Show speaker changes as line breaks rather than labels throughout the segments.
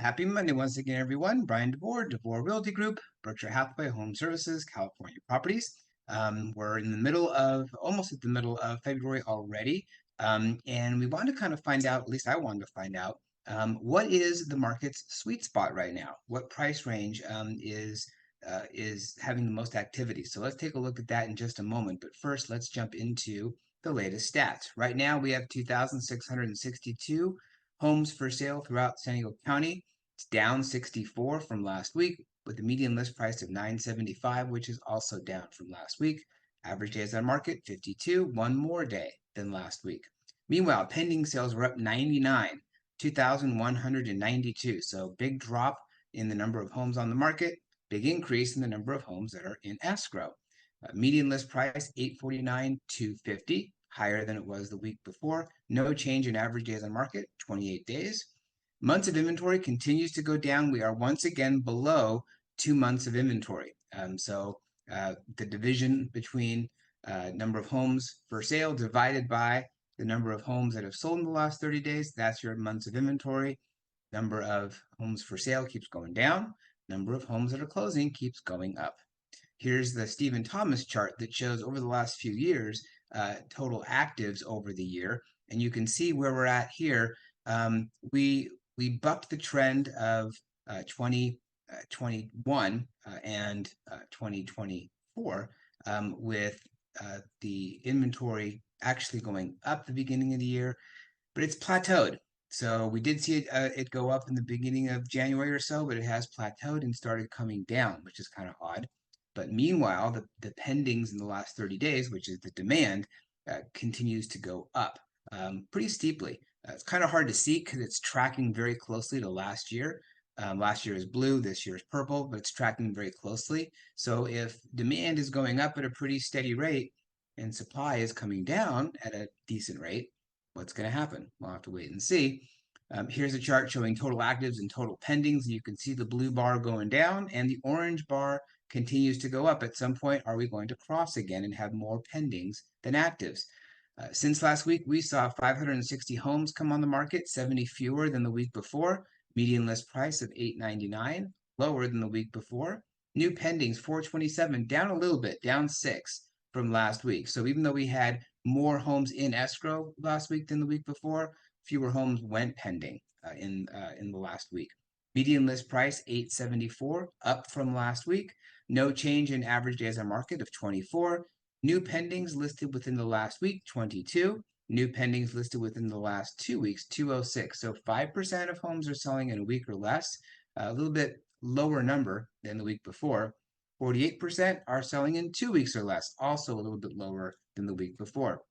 Happy Monday once again, everyone. Bryan Devore, Devore Realty Group, Berkshire Hathaway, HomeServices, California Properties. We're in the middle of, almost at the middle of February already. And we want to kind of find out, at least I wanted to find out, what is the market's sweet spot right now? What price range is having the most activity? So let's take a look at that in just a moment. But first, let's jump into the latest stats. Right now, we have 2,662 homes for sale throughout San Diego County. It's down 64 from last week, with the median list price of $975, which is also down from last week. Average days on market, 52, one more day than last week. Meanwhile, pending sales were up 99, 2,192. So big drop in the number of homes on the market, big increase in the number of homes that are in escrow. Median list price, $849, $250, higher than it was the week before. No change in average days on market, 28 days. Months of inventory continues to go down. We are once again below 2 months of inventory. The division between number of homes for sale divided by the number of homes that have sold in the last 30 days, that's your months of inventory. Number of homes for sale keeps going down. Number of homes that are closing keeps going up. Here's the Stephen Thomas chart that shows over the last few years, total actives over the year. And you can see where we're at here. We bucked the trend of 2021 and 2024 with the inventory actually going up the beginning of the year, but it's plateaued. So we did see it go up in the beginning of January or so, but it has plateaued and started coming down, which is kind of odd. But meanwhile, the pendings in the last 30 days, which is the demand, continues to go up pretty steeply. It's kind of hard to see because it's tracking very closely to last year. Last year is blue, this year is purple, but it's tracking very closely. So if demand is going up at a pretty steady rate and supply is coming down at a decent rate, what's going to happen? We'll have to wait and see. Here's a chart showing total actives and total pendings. And you can see the blue bar going down and the orange bar continues to go up. At some point, are we going to cross again and have more pendings than actives? Since last week, we saw 560 homes come on the market, 70 fewer than the week before. Median list price of $899, lower than the week before. New pendings, 427, down a little bit, down 6 from last week. So even though we had more homes in escrow last week than the week before, fewer homes went pending in the last week. Median list price, $874, up from last week. No change in average days on market of 24. New pendings listed within the last week, 22. New pendings listed within the last 2 weeks, 206. So 5% of homes are selling in a week or less, a little bit lower number than the week before. 48% are selling in 2 weeks or less, also a little bit lower than the week before.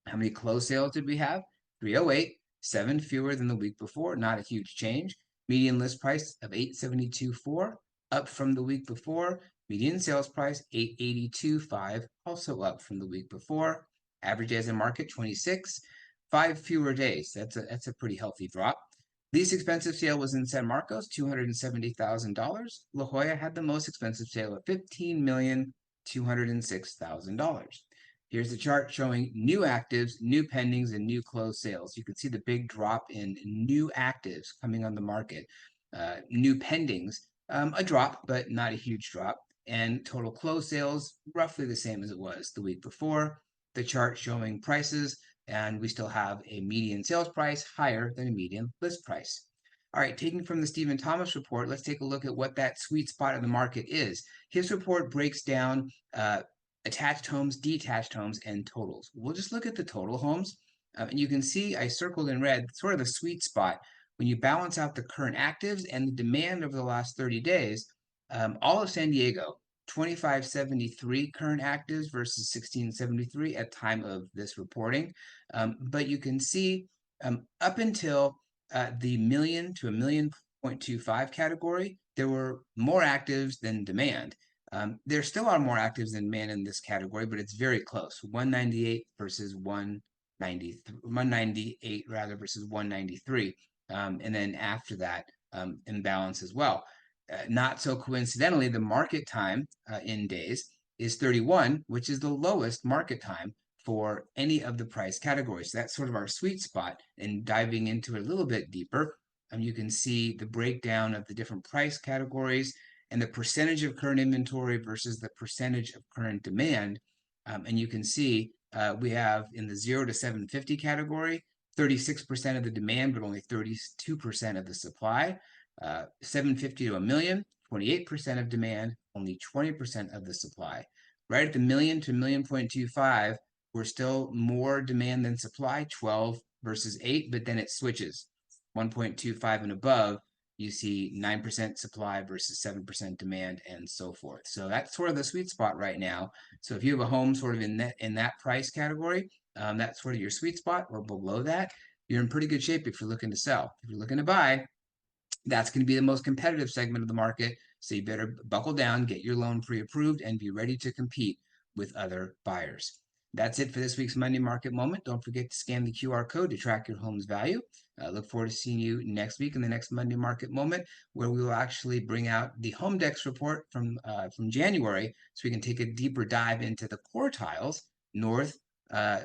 How many closed sales did we have? 308, 7 fewer than the week before, not a huge change. Median list price of $872.4, up from the week before. Median sales price, $882.5, also up from the week before. Average days in market, 26, 5 fewer days. That's a pretty healthy drop. Least expensive sale was in San Marcos, $270,000. La Jolla had the most expensive sale at $15,206,000. Here's the chart showing new actives, new pendings, and new closed sales. You can see the big drop in new actives coming on the market. New pendings, a drop, but not a huge drop. And total closed sales, roughly the same as it was the week before. The chart showing prices, and we still have a median sales price higher than a median list price. All right, taking from the Stephen Thomas report, let's take a look at what that sweet spot of the market is. His report breaks down attached homes, detached homes, and totals. We'll just look at the total homes, and you can see I circled in red sort of the sweet spot. When you balance out the current actives and the demand over the last 30 days, all of San Diego, 2573 current actives versus 1673 at time of this reporting. But you can see up until the million to a 1.25 category, there were more actives than demand. There still are more actives than demand in this category, but it's very close. 198 versus 198 rather versus 193. And then after that, imbalance as well. Not so coincidentally, the market time in days is 31, which is the lowest market time for any of the price categories. So that's sort of our sweet spot. And diving into it a little bit deeper, you can see the breakdown of the different price categories and the percentage of current inventory versus the percentage of current demand. And you can see we have in the 0 to 750 category, 36% of the demand, but only 32% of the supply. 750 to a million, 28% of demand, only 20% of the supply. Right at the million to 1.25 million, we're still more demand than supply, 12 versus 8, but then it switches. 1.25 and above, you see 9% supply versus 7% demand, and so forth. So that's sort of the sweet spot right now. So if you have a home sort of in that price category, that's sort of your sweet spot, or below that, you're in pretty good shape if you're looking to sell. If you're looking to buy, that's going to be the most competitive segment of the market. So you better buckle down, get your loan pre-approved, and be ready to compete with other buyers. That's it for this week's Monday Market Moment. Don't forget to scan the QR code to track your home's value. Look forward to seeing you next week in the next Monday Market Moment, where we will actually bring out the HomeDex report from January, so we can take a deeper dive into the quartiles, North,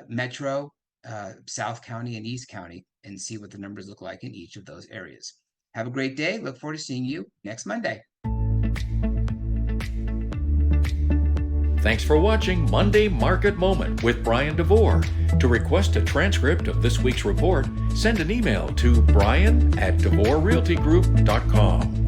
Metro, South County, and East County, and see what the numbers look like in each of those areas. Have a great day. Look forward to seeing you next Monday.
Thanks for watching Monday Market Moment with Bryan Devore. To request a transcript of this week's report, send an email to brian@devorerealtygroup.com.